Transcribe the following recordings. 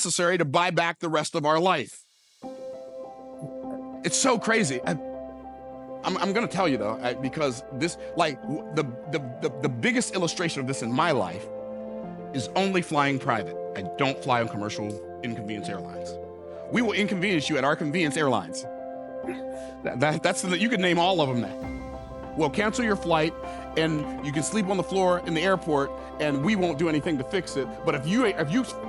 necessary to buy back the rest of our life. It's so crazy. I'm going to tell you though, because this, like, the biggest illustration of this in my life is only flying private. I don't fly on commercial inconvenience airlines. We will inconvenience you at our convenience airlines. That's you can name all of them that. We'll cancel your flight, and you can sleep on the floor in the airport, and we won't do anything to fix it. But if you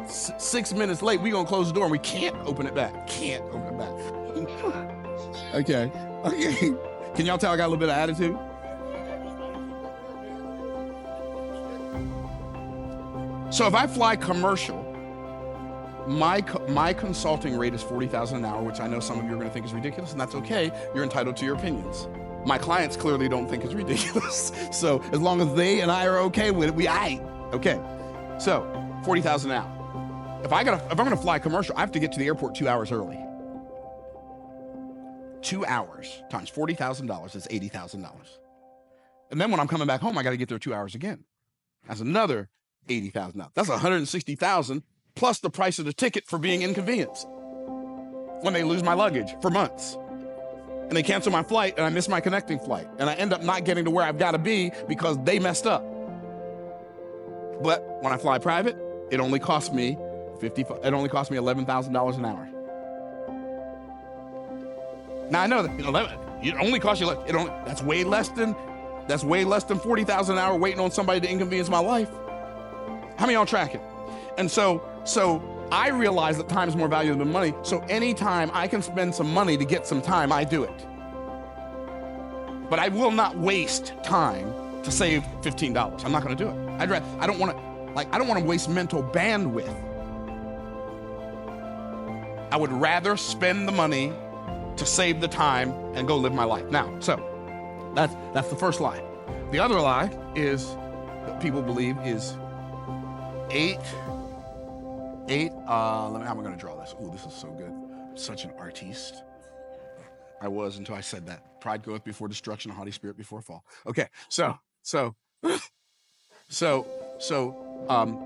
6 minutes late, we're gonna close the door, and we can't open it back. Can't open it back. Okay. Can y'all tell I got a little bit of attitude? So if I fly commercial, my consulting rate is $40,000 an hour, which I know some of you are going to think is ridiculous, and that's okay. You're entitled to your opinions. My clients clearly don't think it's ridiculous. So as long as they and I are okay with it, okay. So $40,000 an hour. If I'm going to fly commercial, I have to get to the airport 2 hours early. 2 hours times $40,000 is $80,000. And then when I'm coming back home, I got to get there 2 hours again. That's another $80,000. That's $160,000 plus the price of the ticket for being inconvenienced. When they lose my luggage for months, and they cancel my flight, and I miss my connecting flight, and I end up not getting to where I've got to be because they messed up. But when I fly private, it only costs me $11,000 an hour. Now I know that it only costs you that's way less than $40,000 an hour waiting on somebody to inconvenience my life. How many of y'all track it? And so I realize that time is more valuable than money. So anytime I can spend some money to get some time, I do it. But I will not waste time to save $15. I'm not going to do it. I don't want to waste mental bandwidth. I would rather spend the money to save the time and go live my life. Now, so that's the first lie. The other lie is that people believe is how am I going to draw this? Oh, this is so good. I'm such an artiste. I was until I said that. Pride goeth before destruction, a haughty spirit before fall. Okay, so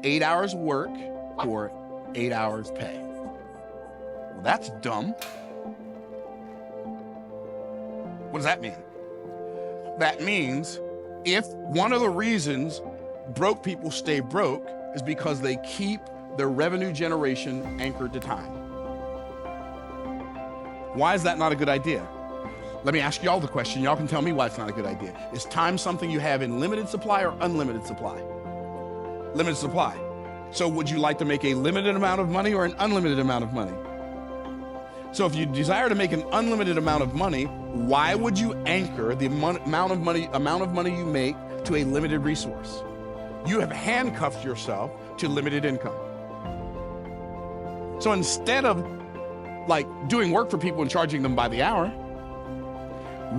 8 hours work for 8 hours pay. Well, that's dumb. What does that mean? That means if one of the reasons broke people stay broke is because they keep their revenue generation anchored to time. Why is that not a good idea? Let me ask y'all the question. Y'all can tell me why it's not a good idea. Is time something you have in limited supply or unlimited supply? Limited supply. So would you like to make a limited amount of money or an unlimited amount of money? So if you desire to make an unlimited amount of money, why would you anchor the amount of money you make to a limited resource? You have handcuffed yourself to limited income. So instead of like doing work for people and charging them by the hour,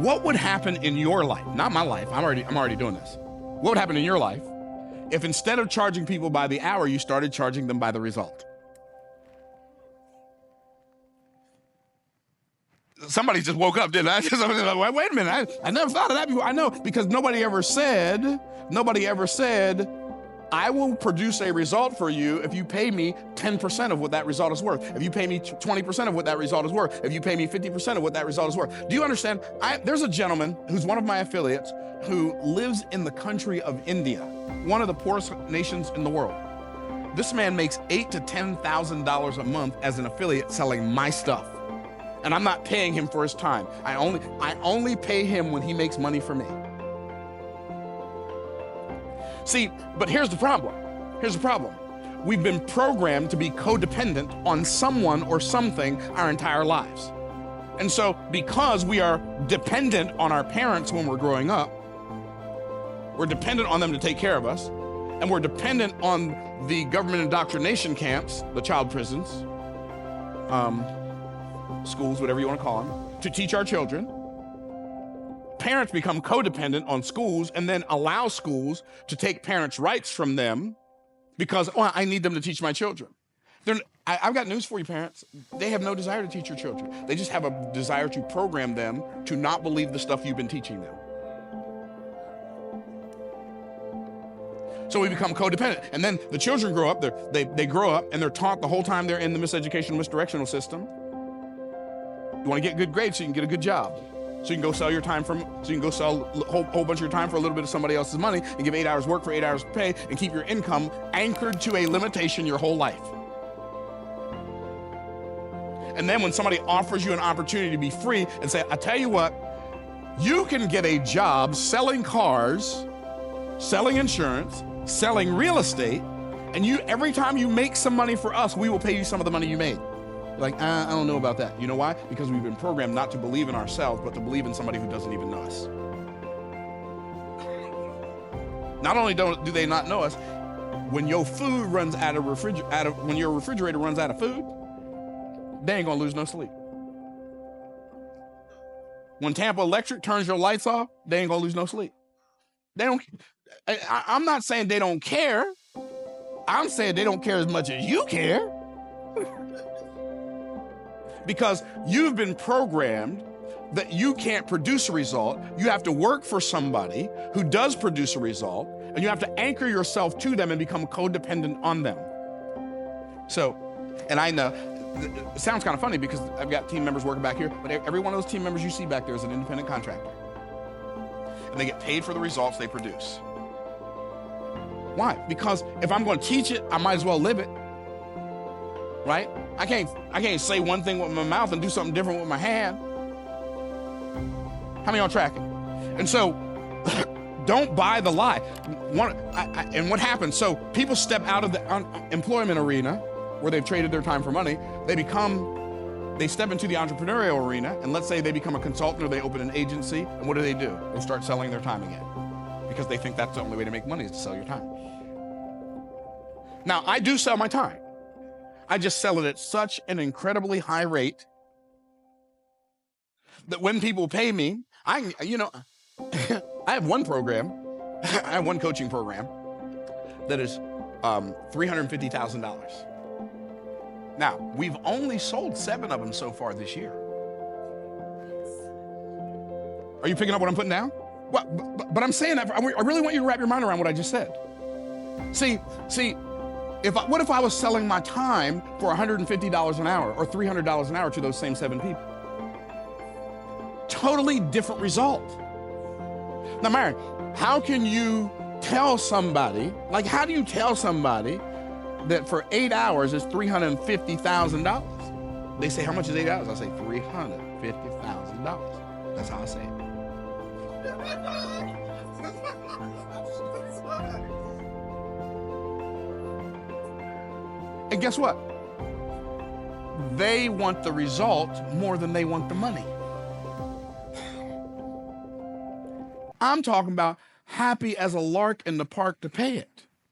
what would happen in your life? Not my life. I'm already doing this. What would happen in your life if instead of charging people by the hour, you started charging them by the result? Somebody just woke up, didn't I? Wait a minute. I never thought of that before. I know, because nobody ever said, I will produce a result for you if you pay me 10% of what that result is worth. If you pay me 20% of what that result is worth. If you pay me 50% of what that result is worth. Do you understand? There's a gentleman who's one of my affiliates who lives in the country of India, one of the poorest nations in the world. This man makes $8,000 to $10,000 a month as an affiliate selling my stuff. And I'm not paying him for his time. I only pay him when he makes money for me. See, but here's the problem. We've been programmed to be codependent on someone or something our entire lives. And so because we are dependent on our parents when we're growing up, we're dependent on them to take care of us, and we're dependent on the government indoctrination camps, the child prisons, schools, whatever you want to call them, to teach our children. Parents become codependent on schools and then allow schools to take parents' rights from them because, I need them to teach my children. I've got news for you, parents. They have no desire to teach your children. They just have a desire to program them to not believe the stuff you've been teaching them. So So we become codependent. And then the children grow up, they grow up and they're taught the whole time they're in the miseducational, misdirectional system. You want to get good grades so you can get a good job. So you can go sell your time so you can go sell a whole bunch of your time for a little bit of somebody else's money and give 8 hours work for 8 hours pay and keep your income anchored to a limitation your whole life. And then when somebody offers you an opportunity to be free and say, I tell you what, you can get a job selling cars, selling insurance, selling real estate, and every time you make some money for us, we will pay you some of the money you made. Like, I don't know about that. You know why? Because we've been programmed not to believe in ourselves, but to believe in somebody who doesn't even know us. Not only do they not know us, when your food runs out of when your refrigerator runs out of food, they ain't gonna lose no sleep. When Tampa Electric turns your lights off, they ain't gonna lose no sleep. They don't. I'm not saying they don't care. I'm saying they don't care as much as you care. Because you've been programmed that you can't produce a result. You have to work for somebody who does produce a result, and you have to anchor yourself to them and become codependent on them. So, and I know, it sounds kind of funny because I've got team members working back here, but every one of those team members you see back there is an independent contractor. And they get paid for the results they produce. Why? Because if I'm going to teach it, I might as well live it. Right? I can't say one thing with my mouth and do something different with my hand. How many y'all tracking? And so, don't buy the lie. And what happens? So people step out of the employment arena where they've traded their time for money. They step into the entrepreneurial arena, and let's say they become a consultant or they open an agency, and what do? They start selling their time again because they think that's the only way to make money is to sell your time. Now, I do sell my time. I just sell it at such an incredibly high rate that when people pay me, I have one program, I have one coaching program that is $350,000. Now, we've only sold 7 of them so far this year. Are you picking up what I'm putting down? Well, but I'm saying that, I really want you to wrap your mind around what I just said. See, what if I was selling my time for $150 an hour or $300 an hour to those same 7 people? Totally different result. Now, Myron, how can you tell somebody, how do you tell somebody that for 8 hours is $350,000? They say, how much is 8 hours? I say, $350,000. That's how I say it. And guess what? They want the result more than they want the money. I'm talking about happy as a lark in the park to pay it.